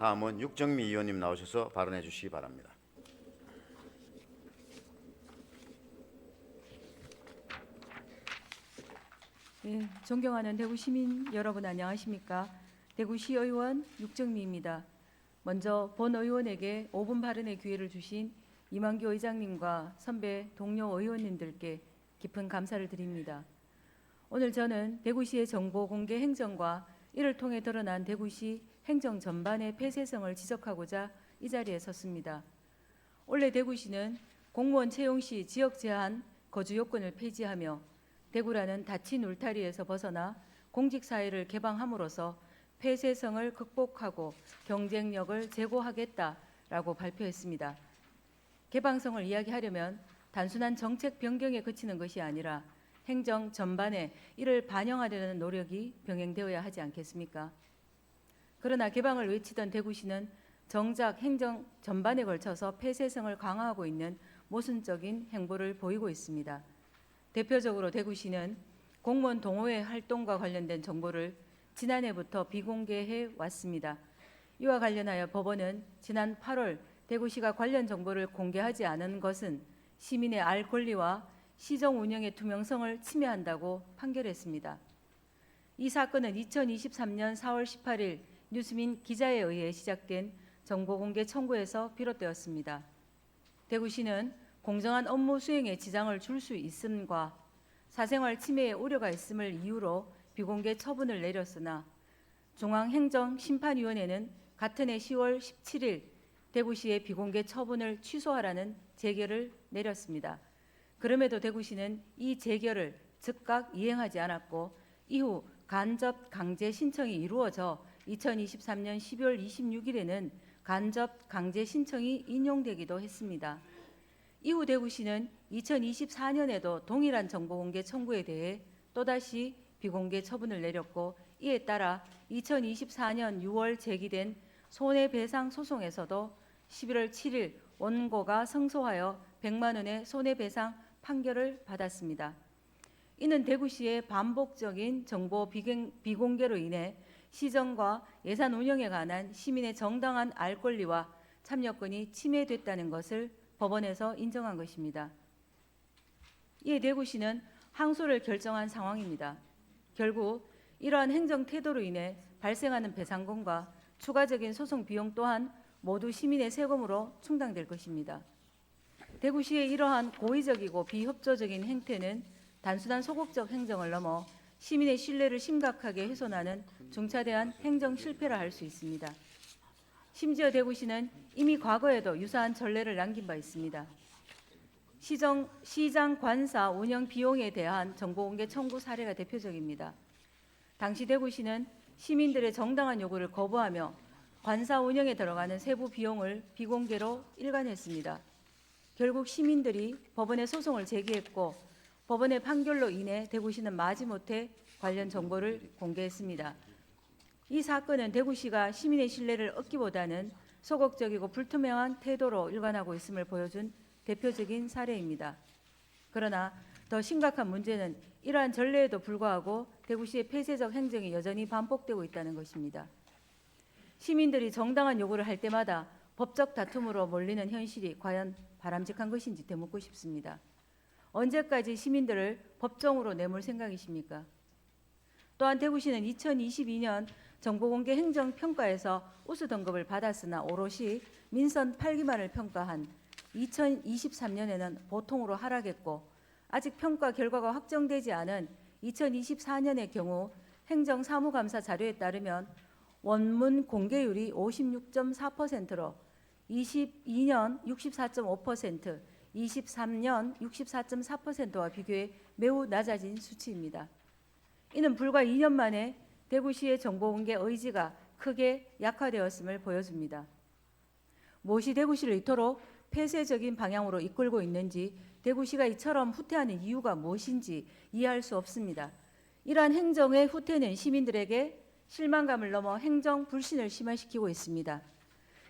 다음은 육정미 의원님 나오셔서 발언해 주시기 바랍니다. 네, 존경하는 대구 시민 여러분 안녕하십니까? 대구시의원 육정미입니다. 먼저 본 의원에게 5분 발언의 기회를 주신 이만교 의장님과 선배 동료 의원님들께 깊은 감사를 드립니다. 오늘 저는 대구시의 정보 공개 행정과 이를 통해 드러난 대구시 행정 전반의 폐쇄성을 지적하고자 이 자리에 섰습니다. 올해 대구시는 공무원 채용 시 지역 제한 거주 요건을 폐지하며 대구라는 닫힌 울타리에서 벗어나 공직사회를 개방함으로써 폐쇄성을 극복하고 경쟁력을 제고하겠다라고 발표했습니다. 개방성을 이야기하려면 단순한 정책 변경에 그치는 것이 아니라 행정 전반에 이를 반영하려는 노력이 병행되어야 하지 않겠습니까? 그러나 개방을 외치던 대구시는 정작 행정 전반에 걸쳐서 폐쇄성을 강화하고 있는 모순적인 행보를 보이고 있습니다. 대표적으로 대구시는 공무원 동호회 활동과 관련된 정보를 지난해부터 비공개해 왔습니다. 이와 관련하여 법원은 지난 8월 대구시가 관련 정보를 공개하지 않은 것은 시민의 알 권리와 시정 운영의 투명성을 침해한다고 판결했습니다. 이 사건은 2023년 4월 18일 뉴스민 기자에 의해 시작된 정보공개 청구에서 비롯되었습니다. 대구시는 공정한 업무 수행에 지장을 줄 수 있음과 사생활 침해의 우려가 있음을 이유로 비공개 처분을 내렸으나 중앙행정심판위원회는 같은 해 10월 17일 대구시의 비공개 처분을 취소하라는 재결을 내렸습니다. 그럼에도 대구시는 이 재결을 즉각 이행하지 않았고 이후 간접 강제 신청이 이루어져 2023년 12월 26일에는 간접 강제 신청이 인용되기도 했습니다. 이후 대구시는 2024년에도 동일한 정보공개 청구에 대해 또다시 비공개 처분을 내렸고 이에 따라 2024년 6월 제기된 손해배상 소송에서도 11월 7일 원고가 승소하여 100만 원의 손해배상 판결을 받았습니다. 이는 대구시의 반복적인 정보 비공개로 인해 시정과 예산 운영에 관한 시민의 정당한 알 권리와 참여권이 침해됐다는 것을 법원에서 인정한 것입니다. 이에 대구시는 항소를 결정한 상황입니다. 결국 이러한 행정 태도로 인해 발생하는 배상금과 추가적인 소송 비용 또한 모두 시민의 세금으로 충당될 것입니다. 대구시의 이러한 고의적이고 비협조적인 행태는 단순한 소극적 행정을 넘어 시민의 신뢰를 심각하게 훼손하는 중차대한 행정 실패라 할 수 있습니다. 심지어 대구시는 이미 과거에도 유사한 전례를 남긴 바 있습니다. 시장 관사 운영 비용에 대한 정보공개 청구 사례가 대표적입니다. 당시 대구시는 시민들의 정당한 요구를 거부하며 관사 운영에 들어가는 세부 비용을 비공개로 일관했습니다. 결국 시민들이 법원에 소송을 제기했고 법원의 판결로 인해 대구시는 마지못해 관련 정보를 공개했습니다. 이 사건은 대구시가 시민의 신뢰를 얻기보다는 소극적이고 불투명한 태도로 일관하고 있음을 보여준 대표적인 사례입니다. 그러나 더 심각한 문제는 이러한 전례에도 불구하고 대구시의 폐쇄적 행정이 여전히 반복되고 있다는 것입니다. 시민들이 정당한 요구를 할 때마다 법적 다툼으로 몰리는 현실이 과연 바람직한 것인지 되묻고 싶습니다. 언제까지 시민들을 법정으로 내몰 생각이십니까? 또한 대구시는 2022년 정보공개 행정평가에서 우수 등급을 받았으나 오롯이 민선 8기만을 평가한 2023년에는 보통으로 하락했고 아직 평가 결과가 확정되지 않은 2024년의 경우 행정사무감사 자료에 따르면 원문 공개율이 56.4%로 22년 64.5%, 23년 64.4%와 비교해 매우 낮아진 수치입니다. 이는 불과 2년 만에 대구시의 정보공개 의지가 크게 약화되었음을 보여줍니다. 무엇이 대구시를 이토록 폐쇄적인 방향으로 이끌고 있는지, 대구시가 이처럼 후퇴하는 이유가 무엇인지 이해할 수 없습니다. 이러한 행정의 후퇴는 시민들에게 실망감을 넘어 행정 불신을 심화시키고 있습니다.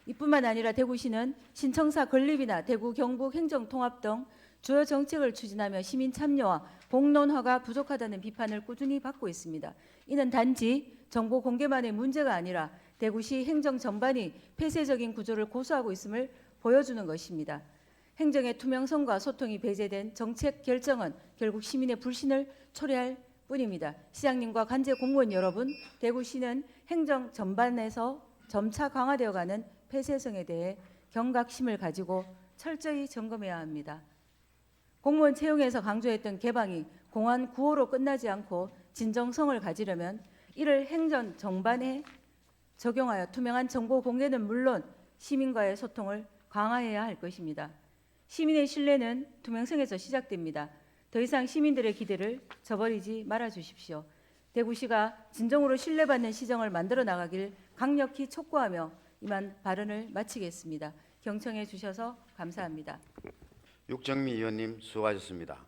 이뿐만 아니라 대구시는 신청사 건립이나 대구 경북 행정통합 등 주요 정책을 추진하며 시민 참여와 공론화가 부족하다는 비판을 꾸준히 받고 있습니다. 이는 단지 정보 공개만의 문제가 아니라 대구시 행정 전반이 폐쇄적인 구조를 고수하고 있음을 보여주는 것입니다. 행정의 투명성과 소통이 배제된 정책 결정은 결국 시민의 불신을 초래할 뿐입니다. 시장님과 관제 공무원 여러분, 대구시는 행정 전반에서 점차 강화되어가는 폐쇄성에 대해 경각심을 가지고 철저히 점검해야 합니다. 공무원 채용에서 강조했던 개방이 공안 구호로 끝나지 않고 진정성을 가지려면 이를 행정 전반에 적용하여 투명한 정보 공개는 물론 시민과의 소통을 강화해야 할 것입니다. 시민의 신뢰는 투명성에서 시작됩니다. 더 이상 시민들의 기대를 저버리지 말아 주십시오. 대구시가 진정으로 신뢰받는 시정을 만들어 나가길 강력히 촉구하며 이만 발언을 마치겠습니다. 경청해 주셔서 감사합니다. 육정미 의원님 수고하셨습니다.